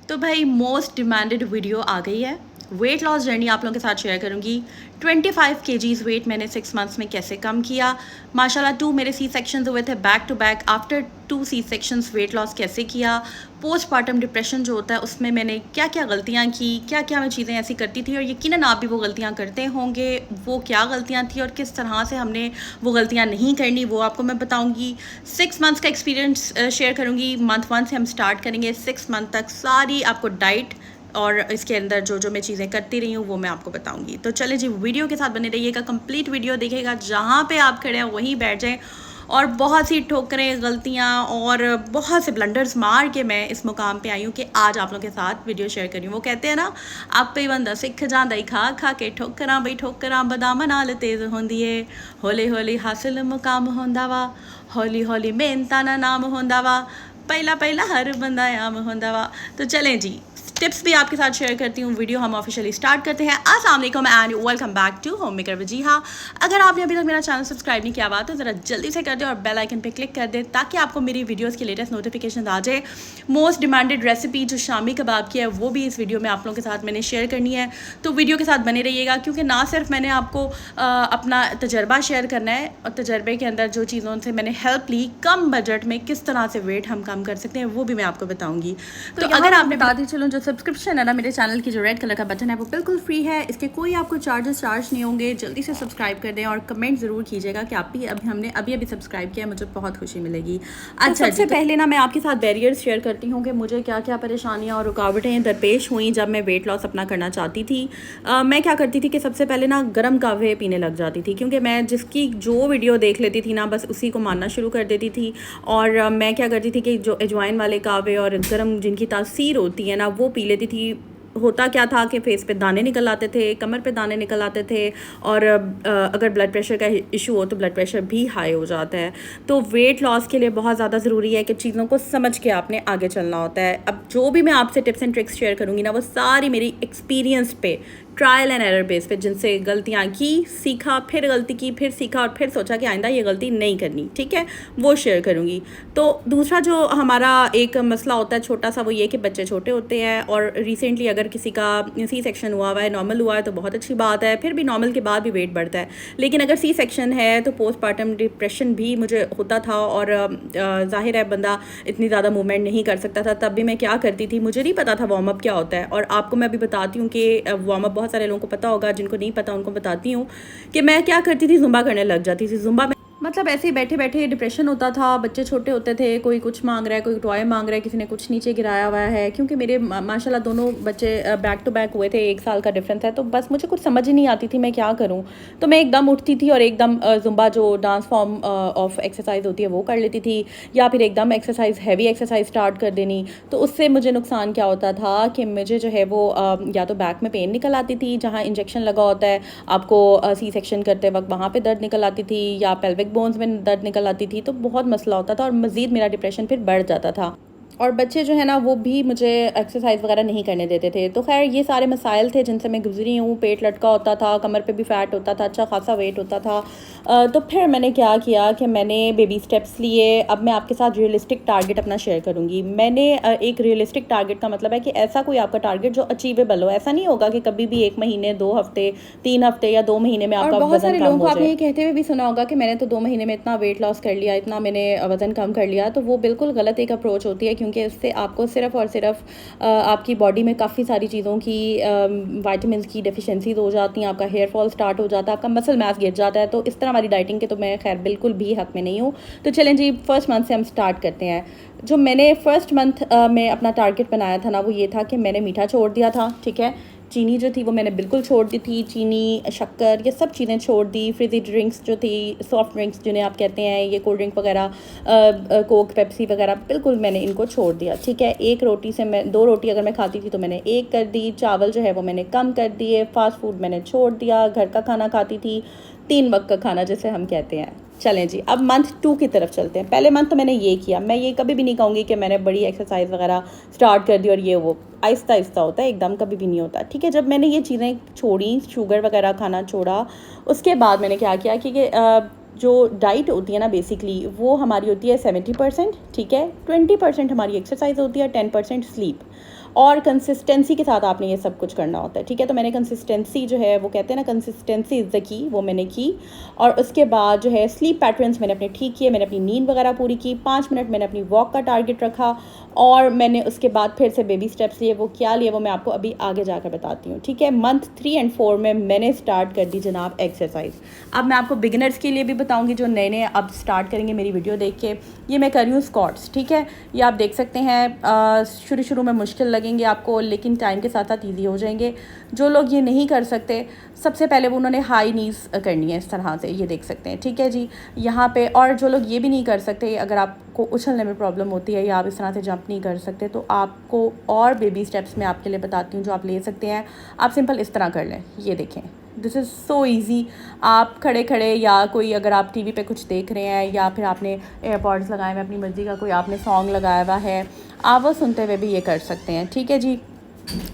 तो भाई most demanded video आ गई है। वेट लॉस जर्नी आप लोगों के साथ शेयर करूंगी। 25 केजीज़ वेट मैंने 6 मंथ्स में कैसे कम किया। माशाल्लाह 2 मेरे सी सेक्शंस हुए थे back to back. After 2 C sections weight loss कैसे किया। पोस्टपार्टम डिप्रेशन जो होता है उसमें मैंने क्या क्या गलतियाँ की, क्या क्या मैं चीज़ें ऐसी करती थी और यकीनन आप भी वो गलतियाँ करते होंगे। वो क्या गलतियाँ थी और किस तरह से हमने वो गलतियाँ नहीं करनी वो आपको मैं बताऊँगी। 6 मंथ्स का एक्सपीरियंस शेयर करूँगी। मंथ 1 से हम स्टार्ट करेंगे। 6 मंथ तक सारी आपको डाइट और इसके अंदर जो जो मैं चीज़ें करती रही हूँ वो मैं आपको बताऊंगी। तो चले जी, वीडियो के साथ बने रहिएगा। कंप्लीट वीडियो देखिएगा, जहाँ पे आप खड़े हैं वहीं बैठ जाएं। और बहुत सी ठोकरें, गलतियाँ और बहुत से ब्लंडर्स मार के मैं इस मुकाम पे आई हूँ कि आज आप लोगों के साथ वीडियो शेयर करी हूँ। वो कहते हैं ना, आप पे बंदा सिख जांदा ही खा खा के ठोकरां, बई ठोकरां बदाम नाल तेज़ होंदी है। हौली हौली हासिल मुकाम होंदा वा, हौली हौली मेहनतां दा नाम होंदा वा, पहला पहला हर बंदा आम होंदा वा। तो चलें जी, टिप्स भी आपके साथ शेयर करती हूँ। वीडियो हम ऑफिशियली स्टार्ट करते हैं। अस्सलाम वालेकुम and welcome back to home maker with Jiha. अगर आपने अभी तक मेरा चैनल सब्सक्राइब नहीं किया हुआ तो ज़रा जल्दी से कर दें और बेल आइकन पे क्लिक कर दें ताकि आपको मेरी वीडियोस की लेटेस्ट नोटिफिकेशन आ जाए। मोस्ट डिमांडेड रेसिपी जो शामी कबाब की है वो भी इस वीडियो में आप लोगों के साथ मैंने शेयर करनी है। तो वीडियो के साथ बने रहिएगा, क्योंकि ना सिर्फ मैंने आपको अपना तजर्बा शेयर करना है और तजर्बे के अंदर जो चीज़ों से मैंने हेल्प ली, कम बजट में किस तरह से वेट हम कम कर सकते हैं वो भी मैं आपको बताऊँगी। तो अगर आपने बताती चलो, जो सब्सक्रिप्शन है ना मेरे चैनल की, जो रेड कलर का बटन है वो बिल्कुल फ्री है। इसके कोई आपको चार्ज नहीं होंगे। जल्दी से सब्सक्राइब कर दें और कमेंट ज़रूर कीजिएगा कि आप भी हमने अभी सब्सक्राइब किया, मुझे बहुत खुशी मिलेगी। अच्छा, सबसे पहले ना मैं आपके साथ बैरियर्स शेयर करती हूँ कि मुझे क्या क्या परेशानियाँ और रुकावटें दरपेश हुई जब मैं वेट लॉस अपना करना चाहती थी। मैं क्या करती थी कि सबसे पहले ना गर्म कहवे पीने लग जाती थी, क्योंकि मैं जिसकी जो वीडियो देख लेती थी ना बस उसी को मानना शुरू कर देती थी। और मैं क्या करती थी कि जो अजवाइन वाले कहवे और गर्म जिनकी तासीर होती है ना वो पी लेती थी। होता क्या था कि फेस पे दाने निकल आते थे, कमर पे दाने निकल आते थे, और अगर ब्लड प्रेशर का इशू हो तो ब्लड प्रेशर भी हाई हो जाता है। तो वेट लॉस के लिए बहुत ज़्यादा ज़रूरी है कि चीज़ों को समझ के आपने आगे चलना होता है। अब जो भी मैं आपसे टिप्स एंड ट्रिक्स शेयर करूँगी ना वो सारी मेरी एक्सपीरियंस पे, ट्रायल एंड एरर बेस पे, जिनसे गलतियाँ की, सीखा, फिर गलती की, फिर सीखा और फिर सोचा कि आइंदा ये गलती नहीं करनी, ठीक है, वो शेयर करूँगी। तो दूसरा जो हमारा एक मसला होता है छोटा सा, वो ये कि बच्चे छोटे होते हैं और रिसेंटली अगर किसी का सी सेक्शन हुआ है, नॉर्मल हुआ है तो बहुत अच्छी बात है, फिर भी नॉर्मल के बाद भी वेट बढ़ता है। लेकिन अगर सी सेक्शन है तो पोस्टपार्टम डिप्रेशन भी मुझे होता था और जाहिर है बंदा इतनी ज़्यादा मूवमेंट नहीं कर सकता था। तब भी मैं क्या करती थी, मुझे नहीं पता था वार्म अप क्या होता है, और आपको मैं अभी बताती हूँ कि वार्म अप बहुत सारे लोगों को पता होगा, जिनको नहीं पता उनको बताती हूँ कि मैं क्या करती थी। जुम्बा करने लग जाती थी। जुम्बा मतलब ऐसे ही बैठे बैठे डिप्रेशन होता था। बच्चे छोटे होते थे, कोई कुछ मांग रहा है, कोई टॉय मांग रहा है, किसी ने कुछ नीचे गिराया हुआ है। क्योंकि मेरे माशाल्लाह दोनों बच्चे बैक टू बैक हुए थे, 1 साल का डिफरेंस है, तो बस मुझे कुछ समझ ही नहीं आती थी मैं क्या करूं। तो मैं एकदम उठती थी और एकदम जुम्बा जो डांस फॉर्म ऑफ एक्सरसाइज होती है वो कर लेती थी, या फिर एकदम एक्सरसाइज, हैवी एक्सरसाइज स्टार्ट कर देनी। तो उससे मुझे नुकसान क्या होता था कि मुझे जो है वो या तो बैक में पेन निकल आती थी, जहाँ इंजेक्शन लगा होता है आपको सी सेक्शन करते वक्त, वहाँ पर दर्द निकल आती थी, या पेल्विक बोन्स में दर्द निकल आती थी। तो बहुत मसला होता था और मज़ीद मेरा डिप्रेशन फिर बढ़ जाता था। और बच्चे जो है ना वो भी मुझे एक्सरसाइज वगैरह नहीं करने देते थे। तो खैर ये सारे मसाइल थे जिनसे मैं गुजरी हूँ। पेट लटका होता था, कमर पे भी फैट होता था, अच्छा खासा वेट होता था। तो फिर मैंने क्या किया कि मैंने बेबी स्टेप्स लिए। अब मैं आपके साथ रियलिस्टिक टारगेट अपना शेयर करूँगी। मैंने एक रियलिस्टिक टारगेट का मतलब है कि ऐसा कोई आपका टारगेट जो अचीवेबल हो। ऐसा नहीं होगा कि कभी भी 1 महीने, 2 हफ्ते, 3 हफ्ते या 2 महीने में आपका बहुत सारे लोगों को आपने ये कहते हुए भी सुना होगा कि मैंने तो 2 महीने में इतना वेट लॉस कर लिया, इतना मैंने वज़न कम कर लिया। तो वो बिल्कुल गलत एक अप्रोच होती है, क्योंकि इससे आपको सिर्फ और सिर्फ आपकी बॉडी में काफ़ी सारी चीज़ों की, विटामिन्स की डेफिशिएंसीज हो जाती हैं, आपका हेयर फॉल स्टार्ट हो जाता है, आपका मसल मास गिर जाता है। तो इस तरह वाली डाइटिंग के तो मैं खैर बिल्कुल भी हक में नहीं हूँ। तो चलें जी, फर्स्ट मंथ से हम स्टार्ट करते हैं। जो मैंने फर्स्ट मंथ में अपना टारगेट बनाया था ना वो ये था कि मैंने मीठा छोड़ दिया था, ठीक है। चीनी जो थी वो मैंने बिल्कुल छोड़ दी थी। चीनी, शक्कर, ये सब चीज़ें छोड़ दी। फ्रिजी ड्रिंक्स जो थी, सॉफ्ट ड्रिंक्स जिन्हें आप कहते हैं, ये कोल्ड ड्रिंक वगैरह, कोक, पेप्सी वगैरह, बिल्कुल मैंने इनको छोड़ दिया, ठीक है। 1 रोटी से मैं 2 रोटी अगर मैं खाती थी तो मैंने 1 कर दी। चावल जो है वो मैंने कम कर दिए। फास्ट फूड मैंने छोड़ दिया। घर का खाना खाती थी, 3 वक्त का खाना जिसे हम कहते हैं। चलें जी, अब मंथ 2 की तरफ चलते हैं। पहले मंथ तो मैंने ये किया। मैं ये कभी भी नहीं कहूँगी कि मैंने बड़ी एक्सरसाइज वगैरह स्टार्ट कर दी और ये वो, आहिस्ता आहिस्ता होता है, एकदम कभी भी नहीं होता, ठीक है। जब मैंने ये चीज़ें छोड़ी, शुगर वगैरह खाना छोड़ा, उसके बाद मैंने क्या किया कि जो डाइट होती है ना बेसिकली वो हमारी होती है 70%, ठीक है। 20% हमारी एक्सरसाइज होती है, 10% स्लीप। और कंसिस्टेंसी के साथ आपने ये सब कुछ करना होता है, ठीक है। तो मैंने कंसिस्टेंसी जो है वो कहते हैं ना, कंसिस्टेंसी इज़ द की, वो मैंने की। और उसके बाद जो है स्लीप पैटर्न्स मैंने अपने ठीक किए, मैंने अपनी नींद वगैरह पूरी की, 5 मिनट मैंने अपनी वॉक का टारगेट रखा, और मैंने उसके बाद फिर से बेबी स्टेप्स लिए। वो क्या लिए वो मैं आपको अभी आगे जाकर बताती हूँ, ठीक है। मंथ 3 एंड 4 में मैंने स्टार्ट कर दी जनाब एक्सरसाइज। अब मैं आपको बिगिनर्स के लिए भी बताऊँगी जो नए नए अब स्टार्ट करेंगे मेरी वीडियो देख के। ये मैं कर रही हूँ स्क्वाट्स, ठीक है। ये आप देख सकते हैं शुरू शुरू में मुश्किल लगेंगे आपको, लेकिन टाइम के साथ साथ ईजी हो जाएंगे। जो लोग ये नहीं कर सकते, सबसे पहले वो उन्होंने हाई नीज करनी है इस तरह से, ये देख सकते हैं, ठीक है जी, यहाँ पे। और जो लोग ये भी नहीं कर सकते, अगर आपको उछलने में प्रॉब्लम होती है या आप इस तरह से जंप नहीं कर सकते, तो आपको और बेबी स्टेप्स मैं आपके लिए बताती हूँ जो आप ले सकते हैं। आप सिंपल इस तरह कर लें, ये देखें, दिस इज़ सो ईजी। आप खड़े खड़े, या कोई अगर आप टीवी पे कुछ देख रहे हैं, या फिर आपने एयरपॉड्स लगाए हुए अपनी मर्ज़ी का कोई आपने सॉन्ग लगाया हुआ है, आप वो सुनते हुए भी ये कर सकते हैं, ठीक है जी।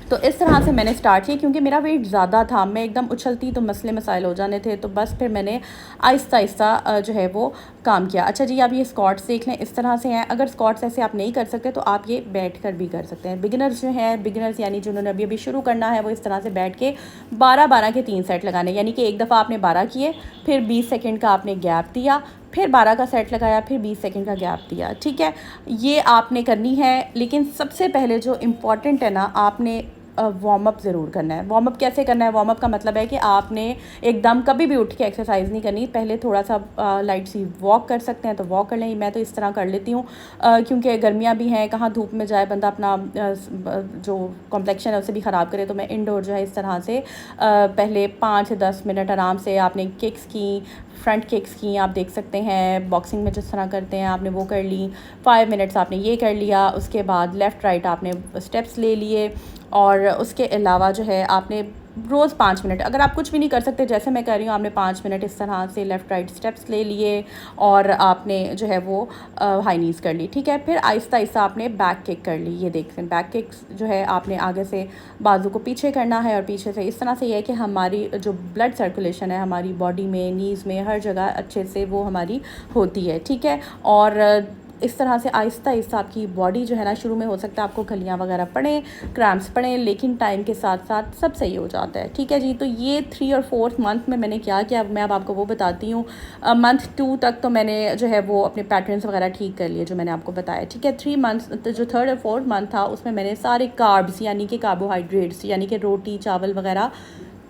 तो इस तरह से मैंने स्टार्ट किया, क्योंकि मेरा वेट ज़्यादा था, मैं एकदम उछलती तो मसले मसाइल हो जाने थे, तो बस फिर मैंने आहिस्ता आहिस्ता जो है वो काम किया। अच्छा जी, आप ये स्क्वाट्स देख लें, इस तरह से हैं। अगर स्क्वाट्स ऐसे आप नहीं कर सकते तो आप ये बैठ कर भी कर सकते हैं। बिगिनर्स जो हैं, बिगिनर्स यानी जिन्होंने अभी अभी शुरू करना है, वो इस तरह से बैठ के 12-12 के 3 सेट लगाने, यानी कि एक दफ़ा आपने 12 किए, फिर 20 सेकेंड का आपने गैप दिया, फिर 12 का सेट लगाया, फिर 20 सेकंड का गैप दिया, ठीक है। ये आपने करनी है, लेकिन सबसे पहले जो इम्पॉर्टेंट है ना, आपने वार्म अप ज़रूर करना है। वार्म अप कैसे करना है? वार्म अप का मतलब है कि आपने एकदम कभी भी उठ के एक्सरसाइज नहीं करनी, पहले थोड़ा सा लाइट सी वॉक कर सकते हैं तो वॉक कर लें। मैं तो इस तरह कर लेती हूँ, क्योंकि गर्मियाँ भी हैं, कहाँ धूप में जाए बंदा, अपना जो कॉम्प्लेक्शन है उसे भी ख़राब करे। तो मैं इंडोर जो है इस तरह से पहले 5 से 10 मिनट आराम से आपने किक्स की, फ्रंट किक्स की, आप देख सकते हैं बॉक्सिंग में जिस तरह करते हैं, आपने वो कर ली। 5 मिनट्स आपने ये कर लिया, उसके बाद लेफ़्ट राइट आपने स्टेप्स ले लिए, और उसके अलावा जो है आपने रोज़ 5 मिनट, अगर आप कुछ भी नहीं कर सकते जैसे मैं कर रही हूँ, आपने 5 मिनट इस तरह से लेफ़्ट राइट स्टेप्स ले लिए, और आपने जो है वो हाई नीज़ कर ली, ठीक है। फिर आहिस्ता आहिस्ता आपने बैक किक कर ली, ये देख लें, बैक किक्स जो है आपने आगे से बाजू को पीछे करना है, और पीछे से इस तरह से ये है कि हमारी जो ब्लड सर्कुलेशन है हमारी बॉडी में, नीज़ में, हर जगह अच्छे से वो हमारी होती है, ठीक है। और इस तरह से आहिस्ता आहिस्ता आपकी बॉडी जो है ना, शुरू में हो सकता है आपको खलियाँ वगैरह पड़ें, क्रैम्प्स पड़ें, लेकिन टाइम के साथ साथ सब सही हो जाता है, ठीक है जी। तो ये 3 और 4th मंथ में मैंने क्या किया, मैं अब आपको वो बताती हूँ। मंथ 2 तक तो मैंने जो है वो अपने पैटर्न्स वगैरह ठीक कर लिए जो मैंने आपको बताया, ठीक है। 3 मंथ, तो जो 3rd और 4th मंथ था उसमें मैंने सारे कार्ब्स यानी कि कार्बोहाइड्रेट्स यानी कि रोटी चावल वगैरह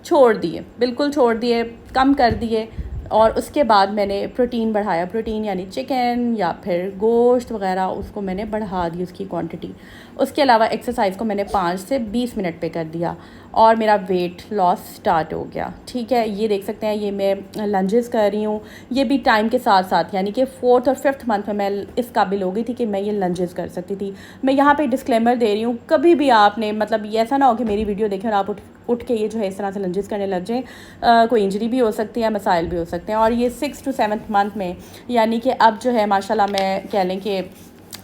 छोड़ दिए, बिल्कुल छोड़ दिए, कम कर दिए। और उसके बाद मैंने प्रोटीन बढ़ाया, प्रोटीन यानी चिकन या फिर गोश्त वगैरह, उसको मैंने बढ़ा दी उसकी क्वांटिटी। उसके अलावा एक्सरसाइज को मैंने 5 से 20 मिनट पे कर दिया, और मेरा वेट लॉस स्टार्ट हो गया, ठीक है। ये देख सकते हैं, ये मैं लंजेस कर रही हूँ, ये भी टाइम के साथ साथ, यानी कि 4th और 5th मंथ में मैं इस काबिल हो गई थी कि मैं ये लंजेस कर सकती थी। मैं यहाँ पे डिस्क्लेमर दे रही हूँ, कभी भी आपने मतलब ये ऐसा ना हो कि मेरी वीडियो देखें और आप उठ के ये जो है इस तरह से लंजेस करने लग जाएँ, कोई इंजरी भी हो सकती है, मसाइल भी हो सकते हैं। और ये 6th to 7th मंथ में, यानी कि अब जो है माशाल्लाह मैं कह लें कि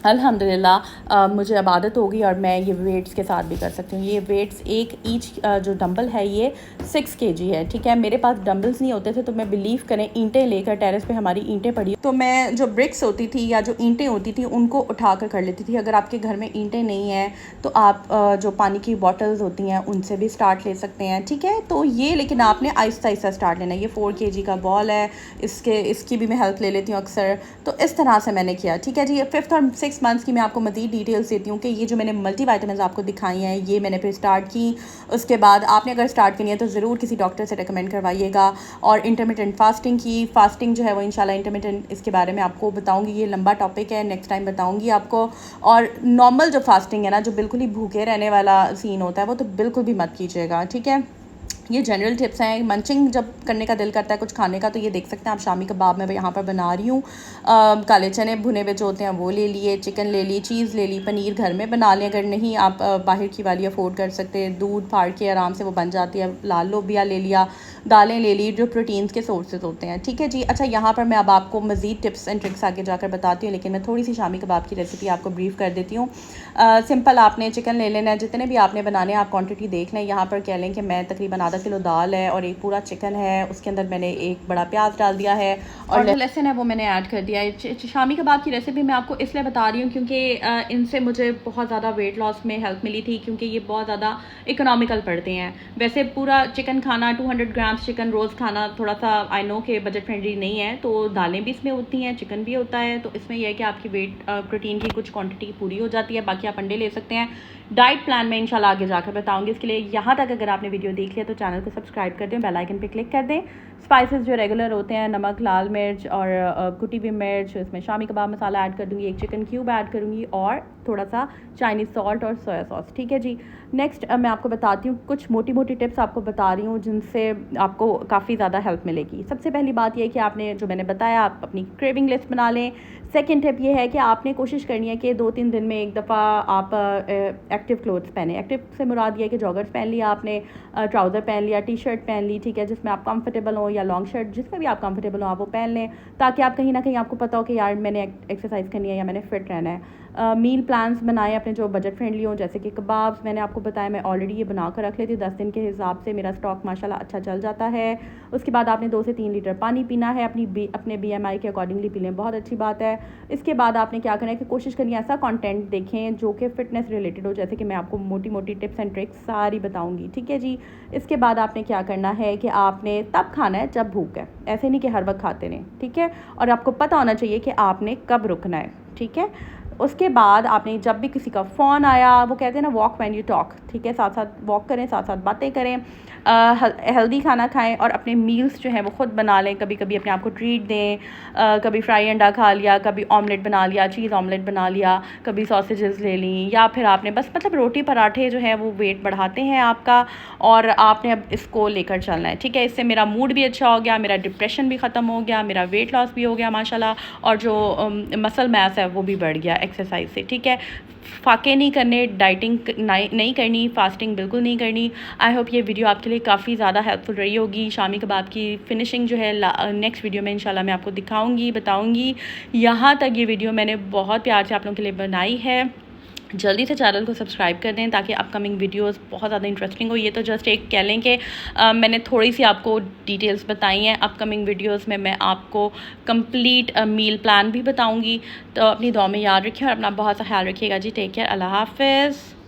अल्हम्दुलिल्लाह मुझे अब आदत होगी, और मैं ये वेट्स के साथ भी कर सकती हूँ। ये वेट्स एक ईच जो डंबल है ये 6 kg है, ठीक है। मेरे पास डंबल्स नहीं होते थे, तो मैं बिलीव करें ईंटें लेकर, टेरेस पे हमारी ईंटें पड़ी, तो मैं जो ब्रिक्स होती थी या जो ईंटें होती थी उनको उठा कर लेती थी। अगर आपके घर में ईंटें नहीं हैं तो आप जो पानी की बॉटल्स होती हैं उनसे भी स्टार्ट ले सकते हैं, ठीक है। तो ये, लेकिन आपने आहिस्ता आहिस्ता स्टार्ट लेना है। ये 4 kg का बॉल है, इसकी भी मैं हेल्प ले लेती हूँ अक्सर। तो इस तरह से मैंने किया, ठीक है जी। 5th और 6th मंथ्स की मैं आपको मज़ीद डिटेल्स देती हूँ कि ये जो मैंने मल्टी वाइटामिन्स आपको दिखाई हैं, ये मैंने फिर स्टार्ट की। उसके बाद आपने अगर स्टार्ट करनी है तो ज़रूर किसी डॉक्टर से रिकमेंड करवाइएगा। और इंटरमिटेंट फास्टिंग की, फास्टिंग जो है वो इंशाल्लाह इंटरमिटेंट, इसके बारे में आपको बताऊँगी, ये लंबा टॉपिक है, नेक्स्ट टाइम बताऊँगी आपको। और नॉर्मल जो फास्टिंग है ना, जो बिल्कुल ही भूखे रहने वाला सीन होता है, वो तो बिल्कुल भी मत कीजिएगा, ठीक है। ये जनरल टिप्स हैं। मंचिंग जब करने का दिल करता है कुछ खाने का, तो ये देख सकते हैं आप, शामी कबाब मैं यहाँ पर बना रही हूँ। काले चने भुने हुए जो होते हैं वो ले लिए, चिकन ले ली, चीज़ ले ली, पनीर घर में बना लें, अगर नहीं आप बाहर की वाली अफोर्ड कर सकते हैं, दूध फाड़ के आराम से वो बन जाती है, लाल लोबिया ले लिया, दालें ले ली, जो प्रोटीन्स के सोर्सेज होते हैं, ठीक है जी। अच्छा, यहाँ पर मैं अब आपको मज़ीद टिप्स एंड ट्रिक्स आगे जाकर बताती हूँ, लेकिन मैं थोड़ी सी शामी कबाब की रेसिपी आपको ब्रीफ कर देती हूँ। सिंपल आपने चिकन ले लेना है, जितने भी आपने बनाने हैं आप क्वांटिटी देख लें। यहाँ पर कह लें कि मैं तकरीबन आधा किलो दाल है और एक पूरा चिकन है, उसके अंदर मैंने एक बड़ा प्याज डाल दिया है और जो लहसुन है वो मैंने ऐड कर दिया है। शामी कबाब की रेसिपी मैं आपको इसलिए बता रही हूँ क्योंकि इनसे मुझे बहुत ज़्यादा वेट लॉस में हेल्प मिली थी, क्योंकि ये बहुत ज़्यादा इकोनॉमिकल पड़ते हैं। वैसे पूरा चिकन खाना 200 ग्राम्स चिकन रोज़ खाना थोड़ा सा आई नो कि बजट फ्रेंडली नहीं है, तो दालें भी इसमें होती हैं, चिकन भी होता है, तो इसमें यह है कि आपकी वेट प्रोटीन की कुछ क्वांटिटी पूरी हो जाती है। बाकी आप अंडे ले सकते हैं। डाइट प्लान में इंशाल्लाह आगे जाकर बताऊंगी। इसके लिए यहाँ तक अगर आपने वीडियो देख लिया तो चैनल को सब्सक्राइब कर दें, बेल आइकन पे क्लिक कर दें। स्पाइसेस जो रेगुलर होते हैं, नमक, लाल मिर्च और कुटी हुई मिर्च, इसमें शामी कबाब मसाला ऐड कर दूँगी, एक चिकन क्यूब ऐड करूँगी और थोड़ा सा चाइनीज़ सॉल्ट और सोया सॉस। ठीक है जी। नेक्स्ट मैं आपको बताती हूँ कुछ मोटी मोटी टिप्स आपको बता रही हूँ जिनसे आपको काफ़ी ज़्यादा हेल्प मिलेगी। सबसे पहली बात यह है कि आपने जो मैंने बताया आप अपनी क्रेविंग लिस्ट बना लें। सेकेंड टिप ये है कि आपने कोशिश करनी है कि 2-3 दिन में एक दफ़ा आप एक्टिव क्लोथ्स पहने। एक्टिव से मुराद ये है कि जॉगर्स पहन लिया आपने, ट्राउज़र पहन लिया, टी शर्ट पहन ली, ठीक है, जिसमें आप कंफर्टेबल हो, या लॉन्ग शर्ट जिसमें भी आप कंफर्टेबल हो आप वो पहन लें, ताकि आप कहीं ना कहीं आपको पता हो कि यार मैंने एक्सरसाइज करनी है या मैंने फिट रहना है। मील प्लान्स बनाएं अपने जो बजट फ्रेंडली हो, जैसे कि कबाब्स मैंने आपको बताया, मैं ऑलरेडी ये बना कर रख लेती हूँ। 10 दिन के हिसाब से मेरा स्टॉक माशाल्लाह अच्छा चल जाता है। उसके बाद आपने 2 से 3 लीटर पानी पीना है, अपने BMI के अकॉर्डिंगली पी लें, बहुत अच्छी बात है। इसके बाद आपने क्या करना है कि कोशिश करनी है ऐसा कंटेंट देखें जो कि फ़िटनेस रिलेटेड हो, जैसे कि मैं आपको मोटी मोटी टिप्स एंड ट्रिक्स सारी बताऊँगी। ठीक है जी। इसके बाद आपने क्या करना है कि आपने तब खाना है जब भूख है, ऐसे नहीं कि हर वक्त खाते रहें। ठीक है। और आपको पता होना चाहिए कि आपने कब रुकना है। ठीक है। उसके बाद आपने जब भी किसी का फ़ोन आया, वो कहते हैं ना वॉक व्हेन यू टॉक, ठीक है, साथ साथ वॉक करें, साथ साथ बातें करें, हेल्दी खाना खाएं और अपने मील्स जो हैं वो ख़ुद बना लें। कभी कभी अपने आप को ट्रीट दें, कभी फ्राई अंडा खा लिया, कभी ऑमलेट बना लिया, चीज़ ऑमलेट बना लिया, कभी सॉसेजेस ले ली, या फिर आपने बस मतलब रोटी पराठे जो है वो वेट बढ़ाते हैं आपका, और आपने अब इसको लेकर चलना है। ठीक है। इससे मेरा मूड भी अच्छा हो गया, मेरा डिप्रेशन भी ख़त्म हो गया, मेरा वेट लॉस भी हो गया माशाल्लाह, और जो मसल मैस है वो भी बढ़ गया एक्सरसाइज से। ठीक है। फाके नहीं करने, डाइटिंग नहीं करनी, फास्टिंग बिल्कुल नहीं करनी। आई होप ये वीडियो आपके लिए काफ़ी ज़्यादा हेल्पफुल रही होगी। शामी कबाब की फिनिशिंग जो है नेक्स्ट वीडियो में इंशाल्लाह मैं आपको दिखाऊंगी, बताऊंगी। यहाँ तक ये वीडियो मैंने बहुत प्यार से आप लोगों के लिए बनाई है। जल्दी से चैनल को सब्सक्राइब कर दें ताकि अपकमिंग वीडियोस बहुत ज़्यादा इंटरेस्टिंग हो। ये तो जस्ट एक कह लें कि मैंने थोड़ी सी आपको डिटेल्स बताई हैं। अपकमिंग वीडियोस में मैं आपको कंप्लीट मील प्लान भी बताऊंगी। तो अपनी दुआ में याद रखिए और अपना बहुत सा ख्याल रखिएगा जी। Take care. अल्लाह हाफ़िज़।